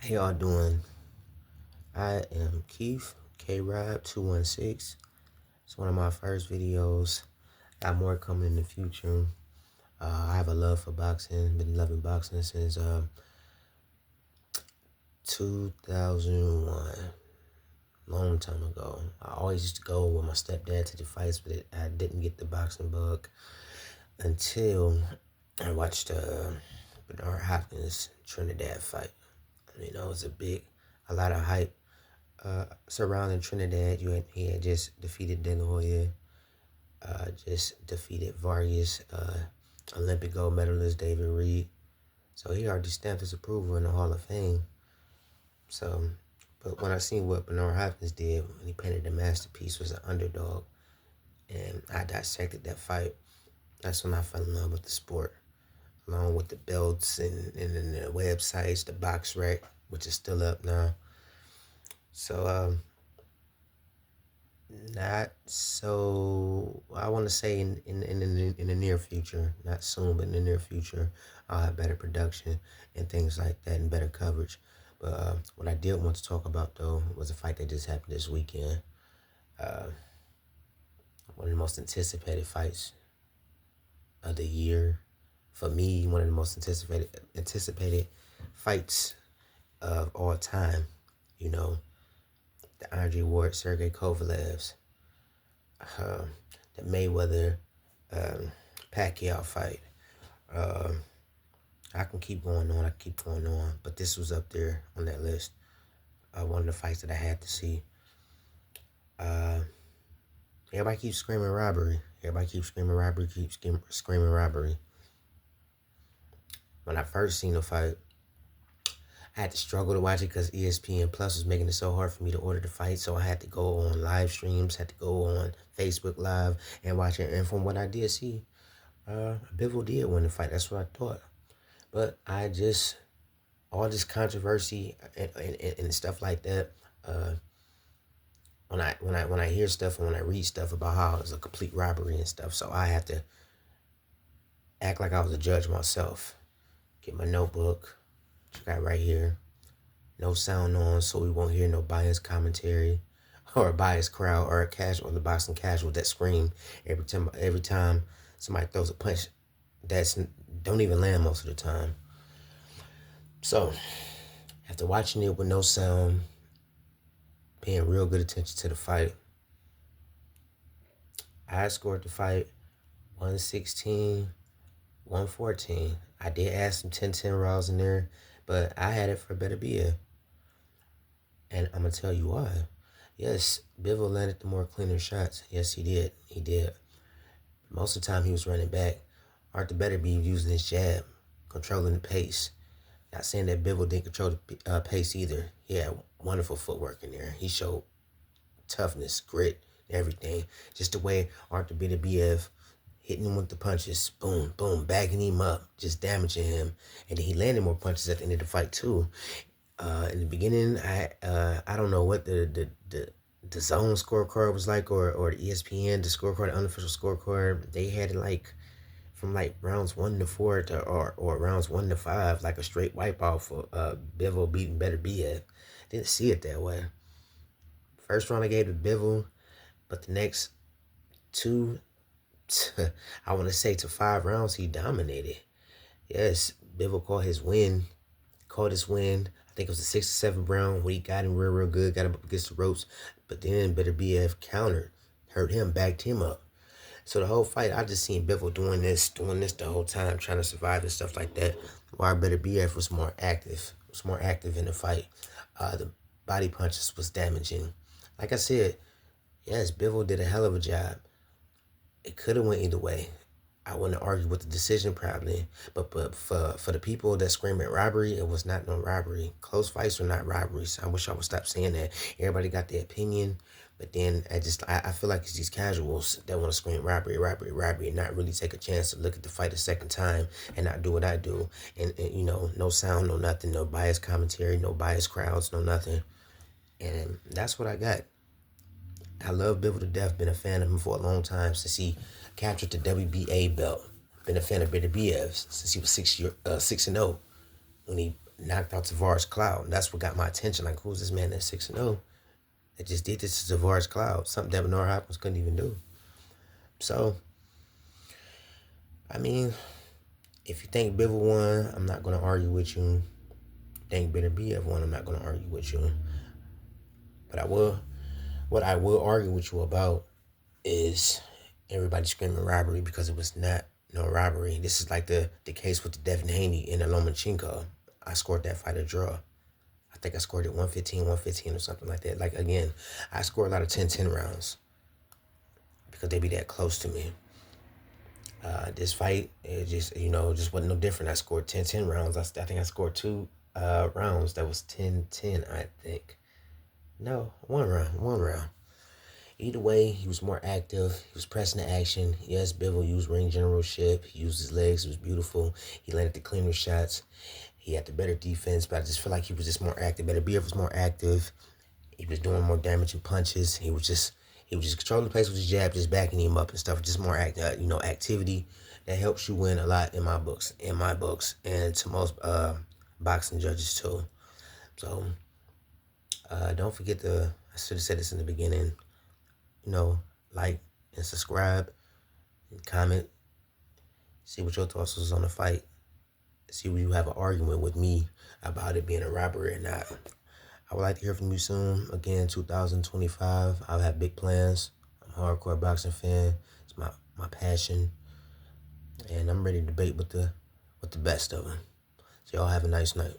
How y'all doing? I am Keith, K-Rob216. It's one of my first videos. Got more coming in the future. I have a love for boxing. Been loving boxing since 2001. Long time ago. I always used to go with my stepdad to the fights, but I didn't get the boxing bug until I watched Bernard Hopkins Trinidad fight. It was a lot of hype surrounding Trinidad. He had just defeated De La Hoya, just defeated Vargas, Olympic gold medalist David Reed. So he already stamped his approval in the Hall of Fame. So, but when I seen what Bernard Hopkins did, when he painted the masterpiece was an underdog, and I dissected that fight, that's when I fell in love with the sport, along with the belts and the websites, the box rack, which is still up now. So, not so. I want to say in the near future, not soon, but in the near future, I'll have better production and things like that, and better coverage. But what I did want to talk about though was a fight that just happened this weekend. One of the most anticipated fights of the year for me. One of the most anticipated fights of all time. You know, the Andre Ward Sergey Kovalev's, the Mayweather Pacquiao fight. I can keep going on, but this was up there on that list. One of the fights that I had to see. Everybody keeps screaming robbery. Keeps screaming robbery. When I first seen the fight, I had to struggle to watch it because ESPN Plus was making it so hard for me to order the fight. So I had to go on live streams, had to go on Facebook Live and watch it. And from what I did see, Bivol did win the fight. That's what I thought. But all this controversy and stuff like that, when I hear stuff and when I read stuff about how it's a complete robbery and stuff, so I have to act like I was a judge myself. Get my notebook, which I got right here. No sound on, so we won't hear no biased commentary or a biased crowd or the boxing casual that scream every time somebody throws a punch that's don't even land most of the time. So after watching it with no sound, paying real good attention to the fight, I scored the fight 116, 114. I did add some 10-10 rounds in there, but I had it for Beterbiev. And I'm going to tell you why. Yes, Bivol landed the more cleaner shots. Yes, he did. He did. Most of the time he was running back. Artur Beterbiev using his jab, controlling the pace. Not saying that Bivol didn't control the pace either. He had wonderful footwork in there. He showed toughness, grit, everything. Just the way Artur Beterbiev hitting him with the punches, boom, boom, bagging him up, just damaging him. And then he landed more punches at the end of the fight too. In the beginning, I don't know what the zone scorecard was like, or the ESPN, the scorecard, the unofficial scorecard. They had it like from like rounds 1 to 4 or rounds 1 to 5, like a straight wipeout for Bivol beating Beterbiev. Didn't see it that way. First round I gave to Bivol, but the next 2, I want to say to 5 rounds, he dominated. Yes, Bivol caught his win. I think it was the 6th or 7th round when he got him real good, got him up against the ropes. But then Beterbiev countered, hurt him, backed him up. So the whole fight, I just seen Bivol doing this the whole time, trying to survive and stuff like that. While Beterbiev was more active in the fight. The body punches was damaging. Like I said, yes, Bivol did a hell of a job. It could have went either way. I wouldn't argue with the decision probably, but for the people that scream at robbery, it was not no robbery. Close fights are not robberies. I wish I would stop saying that. Everybody got their opinion, but then I feel like it's these casuals that want to scream robbery, and not really take a chance to look at the fight a second time and not do what I do. And no sound, no nothing, no biased commentary, no biased crowds, no nothing. And that's what I got. I love Bivol to death. Been a fan of him for a long time since he captured the WBA belt. Been a fan of Beterbiev since he was 6-0 when he knocked out Tavares Cloud. That's what got my attention. Like, who's this man that's 6-0 that just did this to Tavares Cloud? Something that Bernard Hopkins couldn't even do. So, I mean, if you think Bivol won, I'm not going to argue with you. Think Beterbiev won, I'm not going to argue with you. But what I will argue with you about is everybody screaming robbery because it was not no robbery. This is like the case with the Devin Haney and the Lomachenko. I scored that fight a draw. I think I scored it 115 or something like that. Like, again, I scored a lot of 10-10 rounds because they be that close to me. This fight, it just, just wasn't no different. I scored 10-10 rounds. I think I scored 2 rounds that was 10-10, I think. No, one round. Either way, he was more active. He was pressing the action. Yes, Bivol used ring generalship. He used his legs. It was beautiful. He landed the cleaner shots. He had the better defense, but I just feel like he was just more active. Beterbiev was more active. He was doing more damaging punches. He was just controlling the pace with his jab, just backing him up and stuff. Just more activity that helps you win a lot in my books, and to most boxing judges too. So don't forget I should have said this in the beginning. Like and subscribe and comment. See what your thoughts was on the fight. See if you have an argument with me about it being a robbery or not. I would like to hear from you soon. Again, 2025. I'll have big plans. I'm a hardcore boxing fan. It's my passion. And I'm ready to debate with the best of them. So y'all have a nice night.